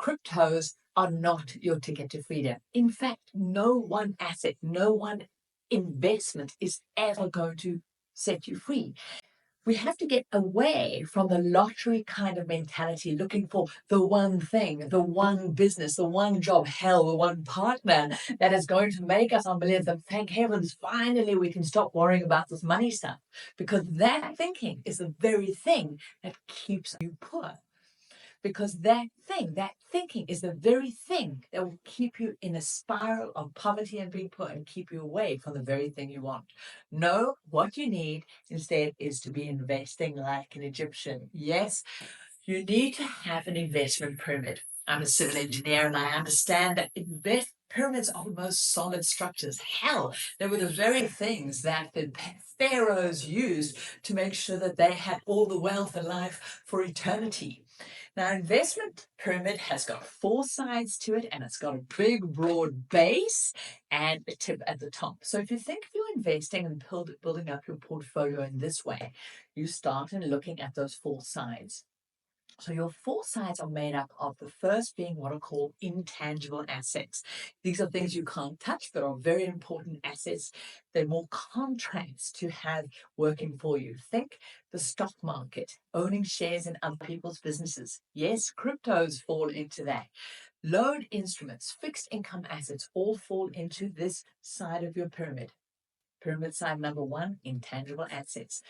cryptos are not your ticket to freedom. In fact, no one asset, no one investment is ever going to set you free. We have to get away from the lottery kind of mentality, looking for the one thing, the one business, the one job, hell, the one partner that is going to make us unbelievable. Thank heavens, finally we can stop worrying about this money stuff, because that thinking is the very thing that keeps you poor. Because that thinking is the very thing that will keep you in a spiral of poverty and being poor and keep you away from the very thing you want. No, what you need instead is to be investing like an Egyptian. Yes, you need to have an investment pyramid. I'm a civil engineer and I understand that pyramids are the most solid structures. Hell, they were the very things that the pharaohs used to make sure that they had all the wealth and life for eternity. Now, investment pyramid has got four sides to it, and it's got a big, broad base and a tip at the top. So if you think of you investing and building up your portfolio in this way, you start in looking at those four sides. So your four sides are made up of the first being what are called intangible assets. These are things you can't touch, but are very important assets. They're more contracts to have working for you. Think the stock market, owning shares in other people's businesses. Yes, cryptos fall into that. Loan instruments, fixed income assets all fall into this side of your pyramid. Pyramid side number one, intangible assets.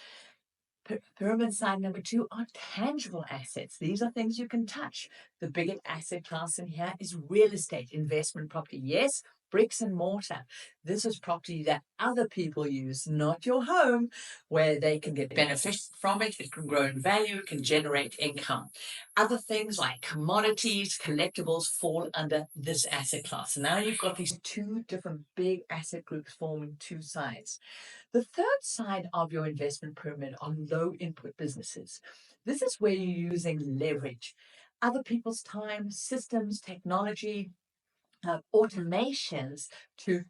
Pyramid side number two are tangible assets. These are things you can touch. The biggest asset class in here is real estate, investment property. Yes, bricks and mortar. This is property that other people use, not your home, where they can get benefit from it. It can grow in value, it can generate income. Other things like commodities, collectibles fall under this asset class. Now you've got these two different big asset groups forming two sides. The third side of your investment pyramid are low input businesses. This is where you're using leverage, other people's time, systems, technology, automations to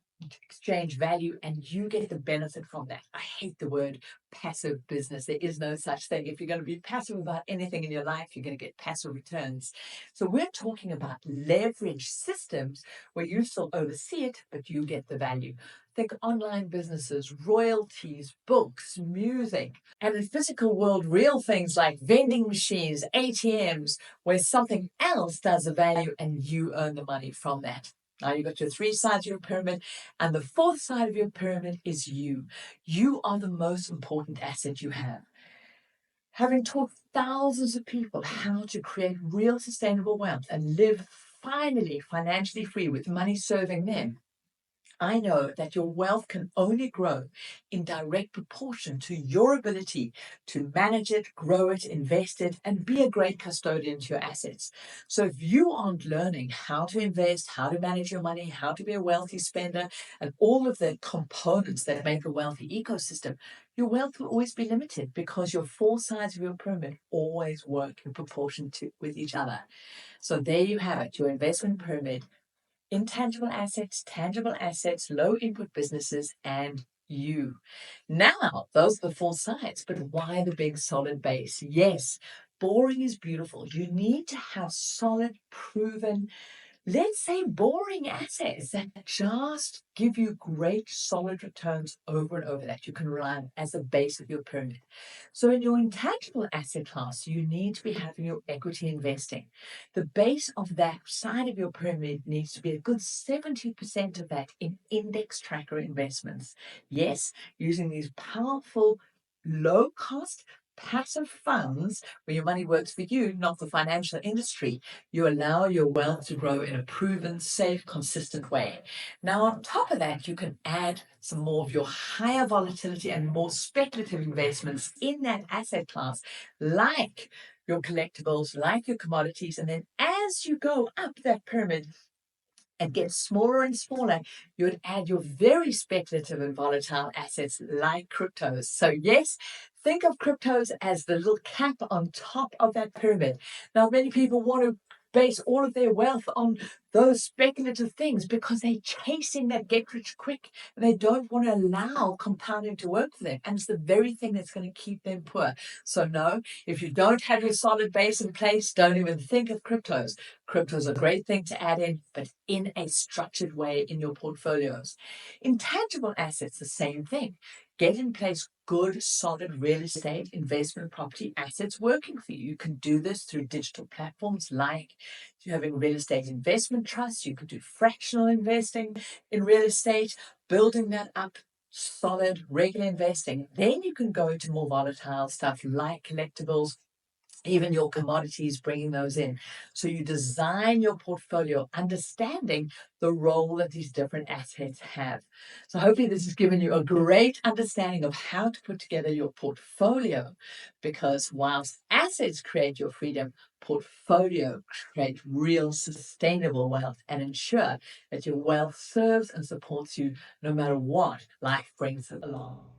exchange value, and you get the benefit from that. I hate the word passive business. There is no such thing. If you're going to be passive about anything in your life, you're going to get passive returns. So we're talking about leverage systems where you still oversee it, but you get the value. Think online businesses, royalties, books, music, and in the physical world, real things like vending machines, ATMs, where something else does the value and you earn the money from that. Now you've got your three sides of your pyramid, and the fourth side of your pyramid is you. You are the most important asset you have. Having taught thousands of people how to create real sustainable wealth and live finally financially free with money serving them, I know that your wealth can only grow in direct proportion to your ability to manage it, grow it, invest it, and be a great custodian to your assets. So if you aren't learning how to invest, how to manage your money, how to be a wealthy spender, and all of the components that make a wealthy ecosystem, your wealth will always be limited because your four sides of your pyramid always work in proportion to with each other. So there you have it, your investment pyramid. Intangible assets, tangible assets, low input businesses, and you. Now, those are the four sides, but why the big solid base? Yes, boring is beautiful. You need to have solid, proven, let's say boring assets that just give you great solid returns over and over that you can rely on as the base of your pyramid. So in your intangible asset class, you need to be having your equity investing. The base of that side of your pyramid needs to be a good 70% of that in index tracker investments. Yes, using these powerful, low cost, passive funds where your money works for you, not the financial industry. You allow your wealth to grow in a proven, safe, consistent way. Now, on top of that, you can add some more of your higher volatility and more speculative investments in that asset class, like your collectibles, like your commodities. And then as you go up that pyramid, and get smaller and smaller, you would add your very speculative and volatile assets like cryptos. So yes, think of cryptos as the little cap on top of that pyramid. Now, many people want to base all of their wealth on those speculative things because they're chasing that get rich quick. They don't want to allow compounding to work for them. And it's the very thing that's going to keep them poor. So no, if you don't have your solid base in place, don't even think of cryptos. Crypto is a great thing to add in, but in a structured way in your portfolios. Intangible assets, the same thing. Get in place good, solid real estate investment property assets working for you. You can do this through digital platforms like having real estate investment trusts. You can do fractional investing in real estate, building that up solid regular investing. Then you can go into more volatile stuff like collectibles, even your commodities, bringing those in. So you design your portfolio understanding the role that these different assets have. So hopefully this has given you a great understanding of how to put together your portfolio, because whilst assets create your freedom, portfolio create real sustainable wealth and ensure that your wealth serves and supports you no matter what life brings along.